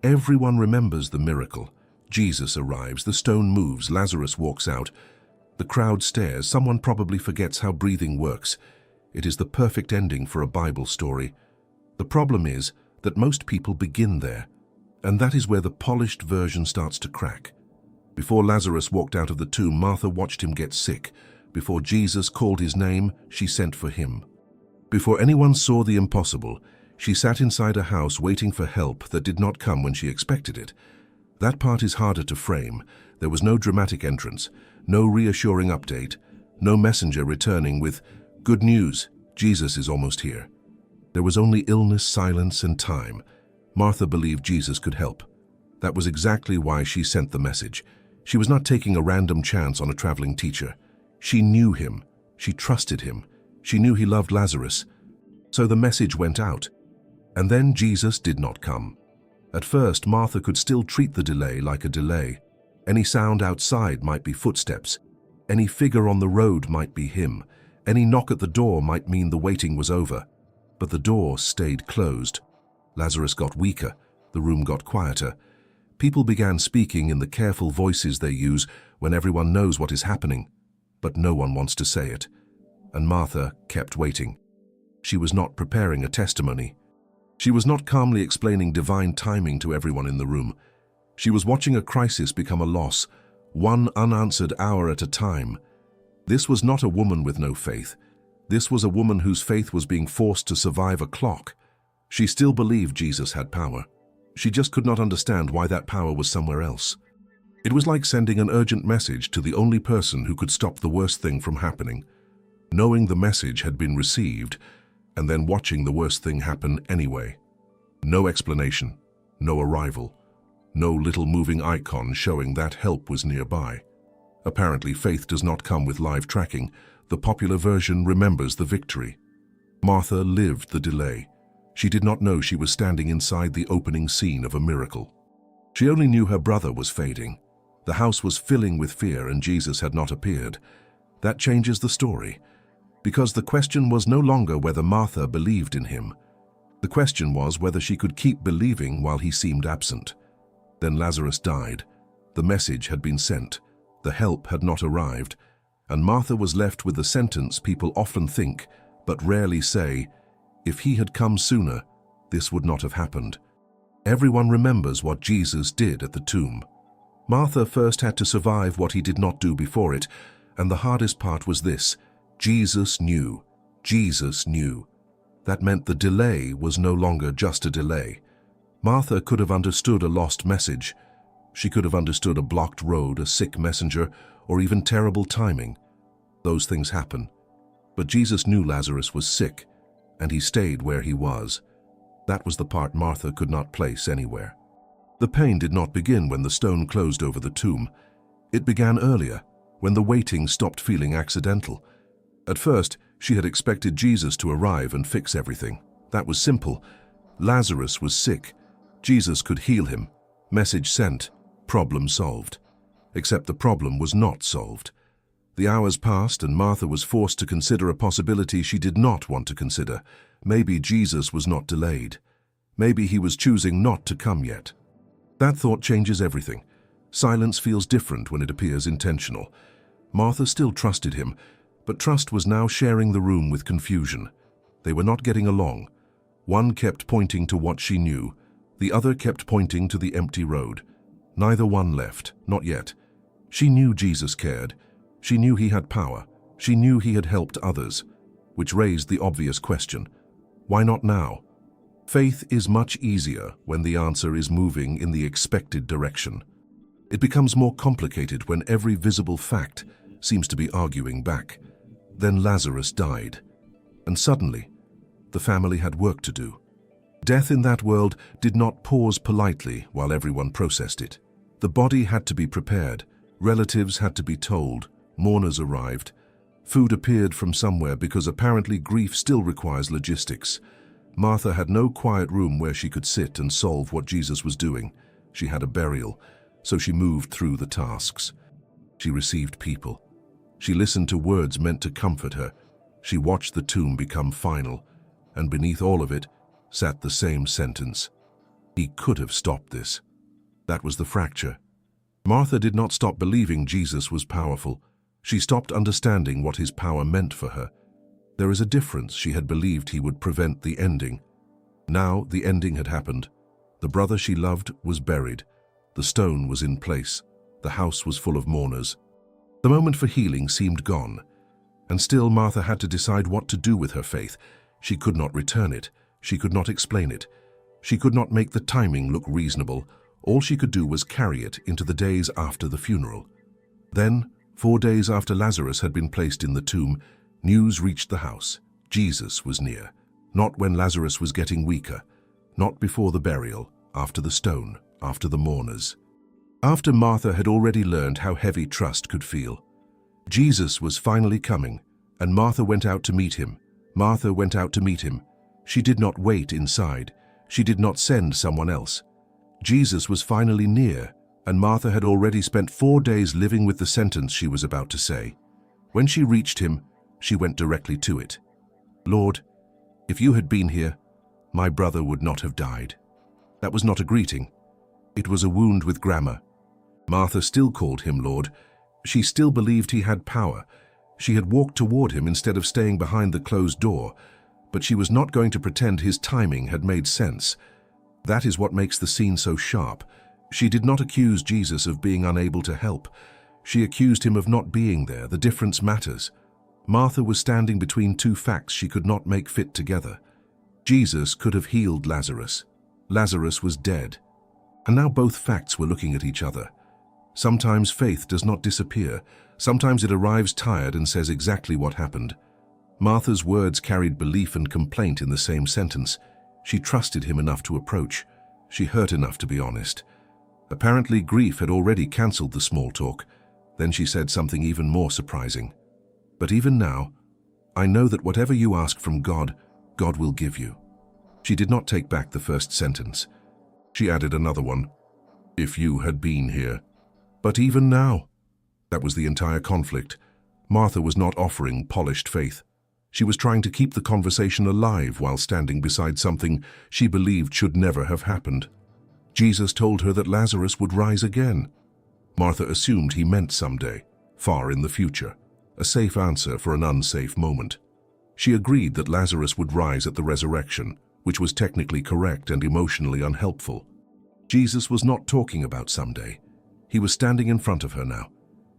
Everyone remembers the miracle. Jesus arrives, the stone moves, Lazarus walks out. The crowd stares, someone probably forgets how breathing works. It is the perfect ending for a Bible story. The problem is that most people begin there, and that is where the polished version starts to crack. Before Lazarus walked out of the tomb, Martha watched him get sick. Before Jesus called his name, she sent for him. Before anyone saw the impossible, she sat inside a house waiting for help that did not come when she expected it. That part is harder to frame. There was no dramatic entrance, no reassuring update, no messenger returning with, "Good news, Jesus is almost here." There was only illness, silence, and time. Martha believed Jesus could help. That was exactly why she sent the message. She was not taking a random chance on a traveling teacher. She knew him. She trusted him. She knew he loved Lazarus. So the message went out. And then Jesus did not come. At first, Martha could still treat the delay like a delay. Any sound outside might be footsteps. Any figure on the road might be him. Any knock at the door might mean the waiting was over. But the door stayed closed. Lazarus got weaker. The room got quieter. People began speaking in the careful voices they use when everyone knows what is happening, but no one wants to say it. And Martha kept waiting. She was not preparing a testimony. She was not calmly explaining divine timing to everyone in the room. She was watching a crisis become a loss, one unanswered hour at a time. This was not a woman with no faith. This was a woman whose faith was being forced to survive a clock. She still believed Jesus had power. She just could not understand why that power was somewhere else. It was like sending an urgent message to the only person who could stop the worst thing from happening. Knowing the message had been received, and then watching the worst thing happen anyway. No explanation, no arrival, no little moving icon showing that help was nearby. Apparently, faith does not come with live tracking. The popular version remembers the victory. Martha lived the delay. She did not know she was standing inside the opening scene of a miracle. She only knew her brother was fading. The house was filling with fear and Jesus had not appeared. That changes the story, because the question was no longer whether Martha believed in him. The question was whether she could keep believing while he seemed absent. Then Lazarus died. The message had been sent. The help had not arrived. And Martha was left with the sentence people often think, but rarely say, if he had come sooner, this would not have happened. Everyone remembers what Jesus did at the tomb. Martha first had to survive what he did not do before it, and the hardest part was this: Jesus knew. Jesus knew. That meant the delay was no longer just a delay. Martha could have understood a lost message. She could have understood a blocked road, a sick messenger, or even terrible timing. Those things happen. But Jesus knew Lazarus was sick, and he stayed where he was. That was the part Martha could not place anywhere. The pain did not begin when the stone closed over the tomb. It began earlier, when the waiting stopped feeling accidental. At first, she had expected Jesus to arrive and fix everything. That was simple. Lazarus was sick. Jesus could heal him. Message sent. Problem solved. Except the problem was not solved. The hours passed and Martha was forced to consider a possibility she did not want to consider. Maybe Jesus was not delayed. Maybe he was choosing not to come yet. That thought changes everything. Silence feels different when it appears intentional. Martha still trusted him, but trust was now sharing the room with confusion. They were not getting along. One kept pointing to what she knew. The other kept pointing to the empty road. Neither one left, not yet. She knew Jesus cared. She knew he had power. She knew he had helped others, which raised the obvious question: why not now? Faith is much easier when the answer is moving in the expected direction. It becomes more complicated when every visible fact seems to be arguing back. Then Lazarus died, and suddenly, the family had work to do. Death in that world did not pause politely while everyone processed it. The body had to be prepared, relatives had to be told, mourners arrived. Food appeared from somewhere because apparently grief still requires logistics. Martha had no quiet room where she could sit and solve what Jesus was doing. She had a burial, so she moved through the tasks. She received people. She listened to words meant to comfort her. She watched the tomb become final, and beneath all of it sat the same sentence: He could have stopped this. That was the fracture. Martha did not stop believing Jesus was powerful. She stopped understanding what his power meant for her. There is a difference. She had believed he would prevent the ending. Now the ending had happened. The brother she loved was buried. The stone was in place. The house was full of mourners. The moment for healing seemed gone. And still Martha had to decide what to do with her faith. She could not return it. She could not explain it. She could not make the timing look reasonable. All she could do was carry it into the days after the funeral. Then, 4 days after Lazarus had been placed in the tomb, news reached the house. Jesus was near. Not when Lazarus was getting weaker. Not before the burial, after the stone, after the mourners. After Martha had already learned how heavy trust could feel. Jesus was finally coming, and Martha went out to meet him. Martha went out to meet him. She did not wait inside. She did not send someone else. Jesus was finally near, and Martha had already spent 4 days living with the sentence she was about to say. When she reached him, she went directly to it. "Lord, if you had been here, my brother would not have died." That was not a greeting. It was a wound with grammar. Martha still called him Lord. She still believed he had power. She had walked toward him instead of staying behind the closed door, but she was not going to pretend his timing had made sense. That is what makes the scene so sharp. She did not accuse Jesus of being unable to help. She accused him of not being there. The difference matters. Martha was standing between two facts she could not make fit together. Jesus could have healed Lazarus. Lazarus was dead. And now both facts were looking at each other. Sometimes faith does not disappear. Sometimes it arrives tired and says exactly what happened. Martha's words carried belief and complaint in the same sentence. She trusted him enough to approach. She hurt enough to be honest. Apparently, grief had already cancelled the small talk. Then she said something even more surprising. "But even now, I know that whatever you ask from God, God will give you." She did not take back the first sentence. She added another one. "If you had been here." But even now. That was the entire conflict. Martha was not offering polished faith. She was trying to keep the conversation alive while standing beside something she believed should never have happened. Jesus told her that Lazarus would rise again. Martha assumed he meant someday, far in the future, a safe answer for an unsafe moment. She agreed that Lazarus would rise at the resurrection, which was technically correct and emotionally unhelpful. Jesus was not talking about someday. He was standing in front of her now.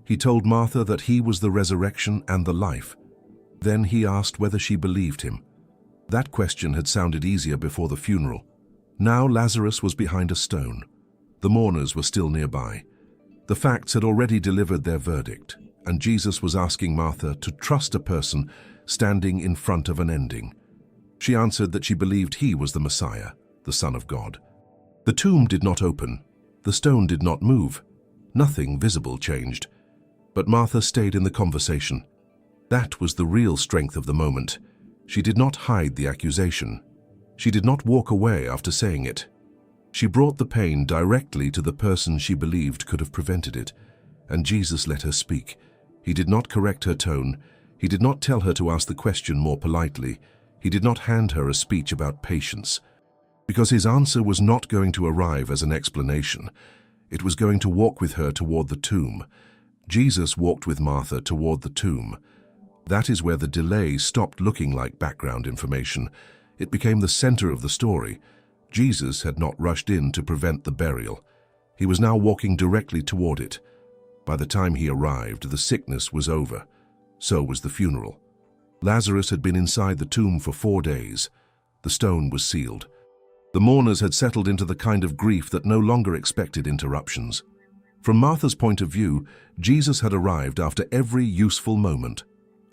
He told Martha that he was the resurrection and the life. Then he asked whether she believed him. That question had sounded easier before the funeral. Now Lazarus was behind a stone. The mourners were still nearby. The facts had already delivered their verdict, and Jesus was asking Martha to trust a person standing in front of an ending. She answered that she believed he was the Messiah, the Son of God. The tomb did not open. The stone did not move. Nothing visible changed. But Martha stayed in the conversation. That was the real strength of the moment. She did not hide the accusation. She did not walk away after saying it. She brought the pain directly to the person she believed could have prevented it, and Jesus let her speak. He did not correct her tone. He did not tell her to ask the question more politely. He did not hand her a speech about patience, because his answer was not going to arrive as an explanation. It was going to walk with her toward the tomb. Jesus walked with Martha toward the tomb. That is where the delay stopped looking like background information. It became the center of the story. Jesus had not rushed in to prevent the burial. He was now walking directly toward it. By the time he arrived, the sickness was over. So was the funeral. Lazarus had been inside the tomb for 4 days. The stone was sealed. The mourners had settled into the kind of grief that no longer expected interruptions. From Martha's point of view, Jesus had arrived after every useful moment.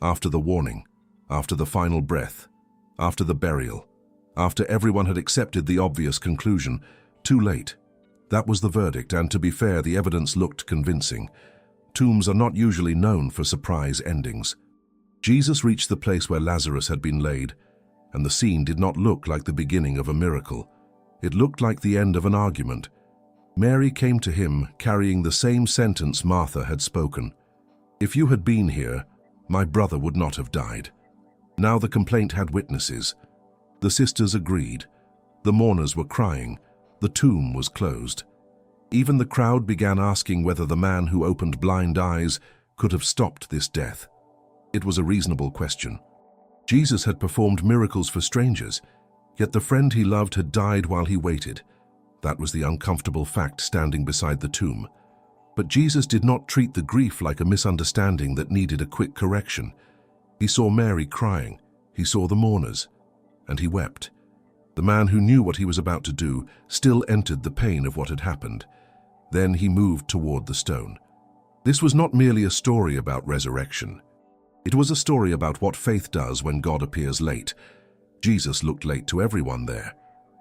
After the warning, after the final breath, after the burial, after everyone had accepted the obvious conclusion. Too late. That was the verdict, and to be fair, the evidence looked convincing. Tombs are not usually known for surprise endings. Jesus reached the place where Lazarus had been laid, and the scene did not look like the beginning of a miracle. It looked like the end of an argument. Mary came to him carrying the same sentence Martha had spoken. "If you had been here, my brother would not have died." Now the complaint had witnesses. The sisters agreed. The mourners were crying. The tomb was closed. Even the crowd began asking whether the man who opened blind eyes could have stopped this death. It was a reasonable question. Jesus had performed miracles for strangers, yet the friend he loved had died while he waited. That was the uncomfortable fact standing beside the tomb. But Jesus did not treat the grief like a misunderstanding that needed a quick correction. He saw Mary crying, he saw the mourners, and he wept. The man who knew what he was about to do still entered the pain of what had happened. Then he moved toward the stone. This was not merely a story about resurrection. It was a story about what faith does when God appears late. Jesus looked late to everyone there.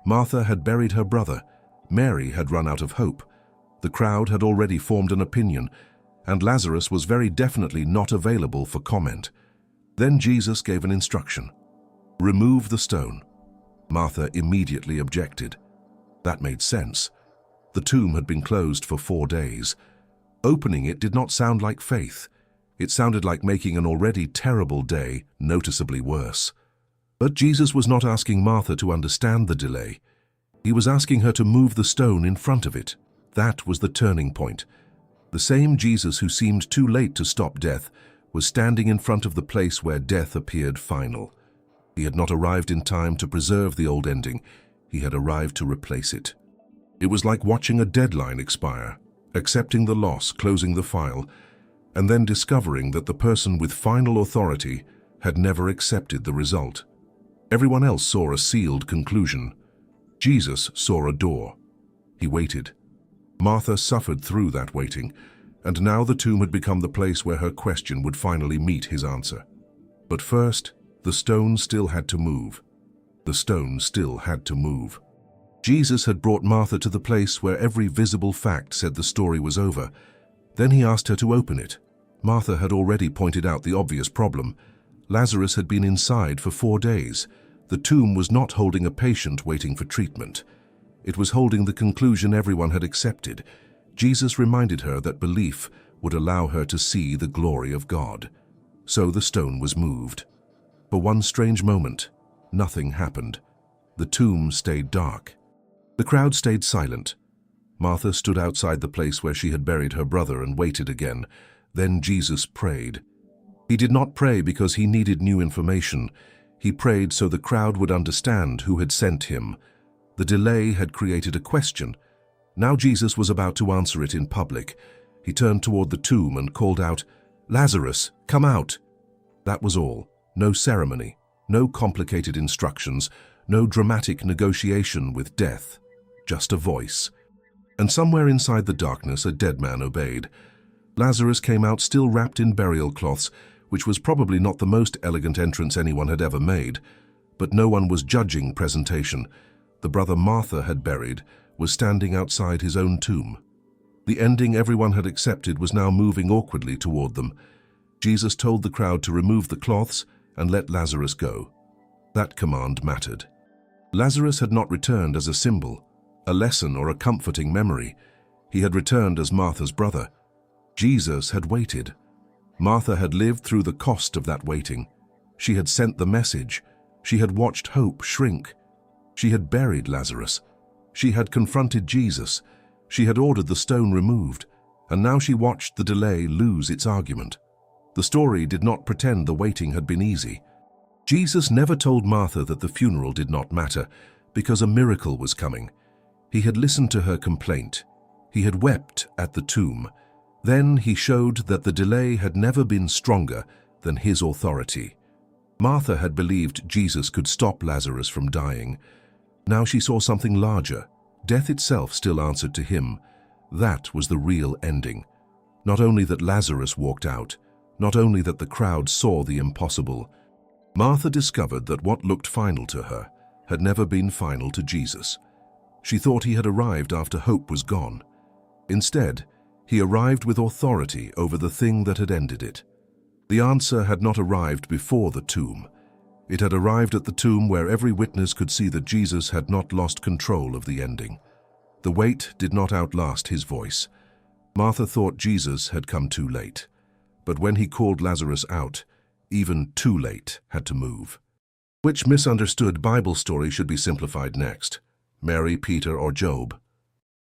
Martha had buried her brother. Mary had run out of hope. The crowd had already formed an opinion, and Lazarus was very definitely not available for comment. Then Jesus gave an instruction. Remove the stone. Martha immediately objected. That made sense. The tomb had been closed for 4 days. Opening it did not sound like faith. It sounded like making an already terrible day noticeably worse. But Jesus was not asking Martha to understand the delay. He was asking her to move the stone in front of it. That was the turning point. The same Jesus who seemed too late to stop death was standing in front of the place where death appeared final. He had not arrived in time to preserve the old ending. He had arrived to replace it. It was like watching a deadline expire, accepting the loss, closing the file, and then discovering that the person with final authority had never accepted the result. Everyone else saw a sealed conclusion. Jesus saw a door. He waited. Martha suffered through that waiting, and now the tomb had become the place where her question would finally meet his answer. But first, the stone still had to move. The stone still had to move. Jesus had brought Martha to the place where every visible fact said the story was over. Then he asked her to open it. Martha had already pointed out the obvious problem. Lazarus had been inside for 4 days. The tomb was not holding a patient waiting for treatment. It was holding the conclusion everyone had accepted. Jesus reminded her that belief would allow her to see the glory of God. So the stone was moved. For one strange moment, nothing happened. The tomb stayed dark. The crowd stayed silent. Martha stood outside the place where she had buried her brother and waited again. Then Jesus prayed. He did not pray because he needed new information. He prayed so the crowd would understand who had sent him. The delay had created a question. Now Jesus was about to answer it in public. He turned toward the tomb and called out, "Lazarus, come out!" That was all. No ceremony, no complicated instructions, no dramatic negotiation with death. Just a voice. And somewhere inside the darkness, a dead man obeyed. Lazarus came out still wrapped in burial cloths, which was probably not the most elegant entrance anyone had ever made. But no one was judging presentation. The brother Martha had buried was standing outside his own tomb. The ending everyone had accepted was now moving awkwardly toward them. Jesus told the crowd to remove the cloths and let Lazarus go. That command mattered. Lazarus had not returned as a symbol, a lesson or a comforting memory. He had returned as Martha's brother. Jesus had waited. Martha had lived through the cost of that waiting. She had sent the message. She had watched hope shrink. She had buried Lazarus. She had confronted Jesus. She had ordered the stone removed, and now she watched the delay lose its argument. The story did not pretend the waiting had been easy. Jesus never told Martha that the funeral did not matter, because a miracle was coming. He had listened to her complaint. He had wept at the tomb. Then he showed that the delay had never been stronger than his authority. Martha had believed Jesus could stop Lazarus from dying. Now she saw something larger. Death itself still answered to him. That was the real ending. Not only that Lazarus walked out, not only that the crowd saw the impossible. Martha discovered that what looked final to her had never been final to Jesus. She thought he had arrived after hope was gone. Instead, he arrived with authority over the thing that had ended it. The answer had not arrived before the tomb. It had arrived at the tomb where every witness could see that Jesus had not lost control of the ending. The wait did not outlast his voice. Martha thought Jesus had come too late. But when he called Lazarus out, even too late had to move. Which misunderstood Bible story should be simplified next? Mary, Peter, or Job?